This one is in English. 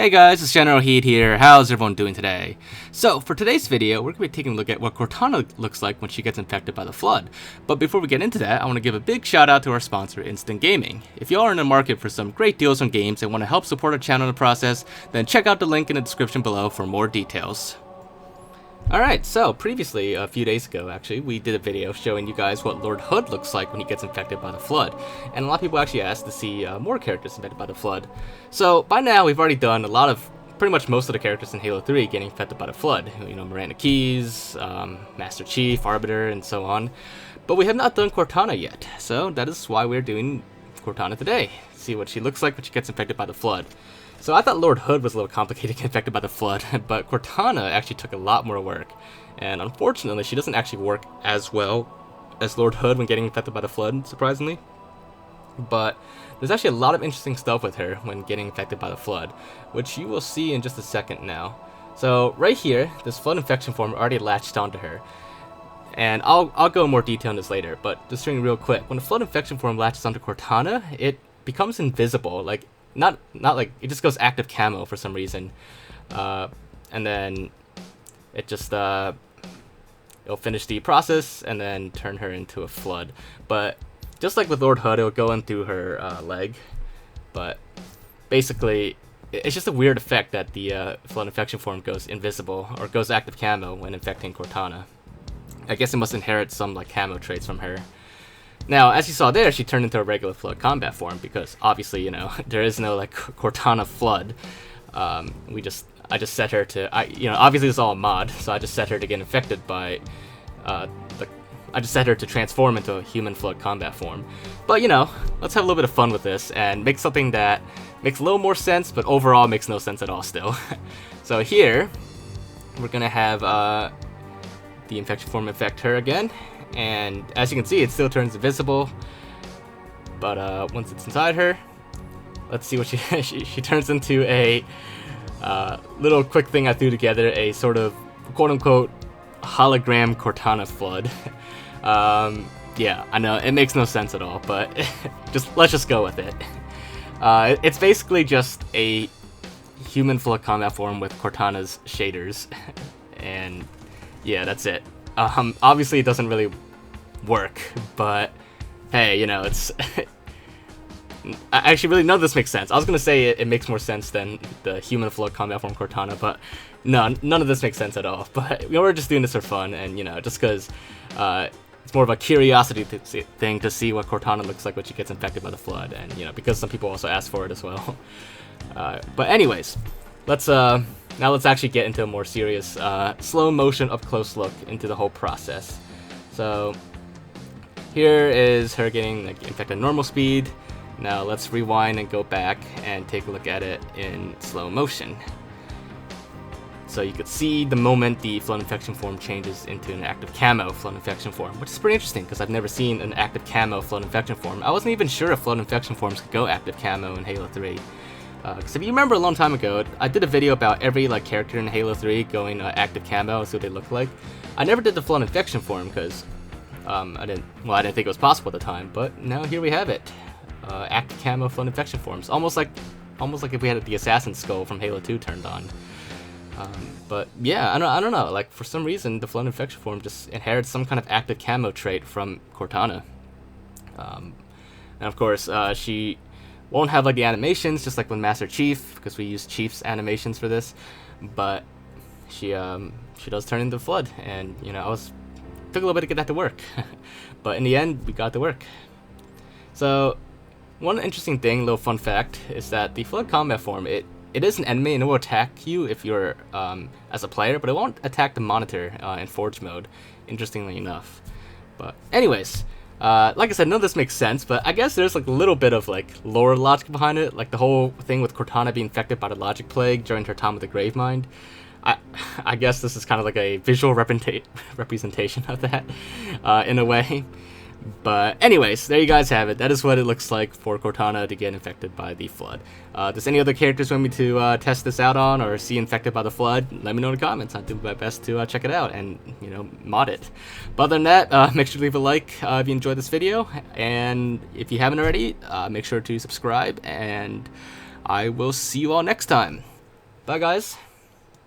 Hey guys, it's Generalkidd here. How's everyone doing today? So, for today's video, we're going to be taking a look at what Cortana looks like when she gets infected by the Flood. But before we get into that, I want to give a big shout out to our sponsor, Instant Gaming. If you are in the market for some great deals on games and want to help support our channel in the process, then check out the link in the description below for more details. Alright, so previously, a few days ago actually, we did a video showing you guys what Lord Hood looks like when he gets infected by the Flood. And a lot of people actually asked to see more characters infected by the Flood. So by now we've already done pretty much most of the characters in Halo 3 getting infected by the Flood. You know, Miranda Keyes, Master Chief, Arbiter, and so on. But we have not done Cortana yet, so that is why we're doing Cortana today. See what she looks like when she gets infected by the Flood. So I thought Lord Hood was a little complicated getting infected by the Flood, but Cortana actually took a lot more work. And unfortunately, she doesn't actually work as well as Lord Hood when getting infected by the Flood, surprisingly. But there's actually a lot of interesting stuff with her when getting infected by the Flood, which you will see in just a second now. So right here, this Flood infection form already latched onto her. And I'll go in more detail on this later, but just showing real quick, when the Flood infection form latches onto Cortana, it becomes invisible, like not like it just goes active camo for some reason, and then it just it'll finish the process and then turn her into a Flood. But just like with Lord Hood, it'll go in through her leg. But basically, it's just a weird effect that the Flood infection form goes invisible or goes active camo when infecting Cortana. I guess it must inherit some like camo traits from her. Now, as you saw there, she turned into a regular Flood combat form because obviously, you know, there is no like Cortana Flood. I just set her to, obviously it's all a mod, so I just set her to get infected by, I just set her to transform into a human Flood combat form. But you know, let's have a little bit of fun with this and make something that makes a little more sense, but overall makes no sense at all still. So here, we're gonna have the infection form infect her again. And as you can see, it still turns invisible, but once it's inside her, let's see what she turns into a little quick thing I threw together, a sort of quote-unquote hologram Cortana Flood. Yeah, I know, it makes no sense at all, but let's just go with it. It's basically just a human Flood combat form with Cortana's shaders, and yeah, that's it. Obviously it doesn't really work, but hey, you know, it's actually really none of this makes sense. I was gonna say it makes more sense than the human Flood combat form Cortana, but no, none of this makes sense at all. But we're just doing this for fun, and you know, just because it's more of a curiosity thing to see what Cortana looks like when she gets infected by the Flood, and you know, because some people also ask for it as well. But anyways, let's actually get into a more serious slow motion up close look into the whole process. So here is her getting like infected at normal speed. Now let's rewind and go back and take a look at it in slow motion. So you could see the moment the Flood infection form changes into an active camo Flood infection form, which is pretty interesting because I've never seen an active camo Flood infection form. I wasn't even sure if Flood infection forms could go active camo in Halo 3. Because if you remember a long time ago, I did a video about every like character in Halo 3 going active camo, see what they look like. I never did the Flood infection form because I didn't think it was possible at the time. But now here we have it, active camo Flood infection forms, almost like if we had the assassin skull from Halo 2 turned on. But yeah, I don't know. Like for some reason, the Flood infection form just inherits some kind of active camo trait from Cortana. And of course, she won't have like the animations, just like with Master Chief, because we use Chief's animations for this. But she does turn into Flood, and you know, took a little bit to get that to work, but in the end, we got it to work. So one interesting thing, little fun fact, is that the Flood combat form, it is an enemy and it will attack you if you're as a player, but it won't attack the monitor in Forge mode, interestingly enough. But anyways. Like I said, none of this makes sense, but I guess there's like a little bit of like lore logic behind it, like the whole thing with Cortana being infected by the Logic Plague during her time with the Gravemind. I guess this is kind of like a visual representation of that, in a way. But anyways, there you guys have it. That is what it looks like for Cortana to get infected by the Flood. Does any other characters want me to test this out on or see infected by the Flood? Let me know in the comments. I'll do my best to check it out and, you know, mod it. But other than that, make sure to leave a like if you enjoyed this video. And if you haven't already, make sure to subscribe. And I will see you all next time. Bye, guys.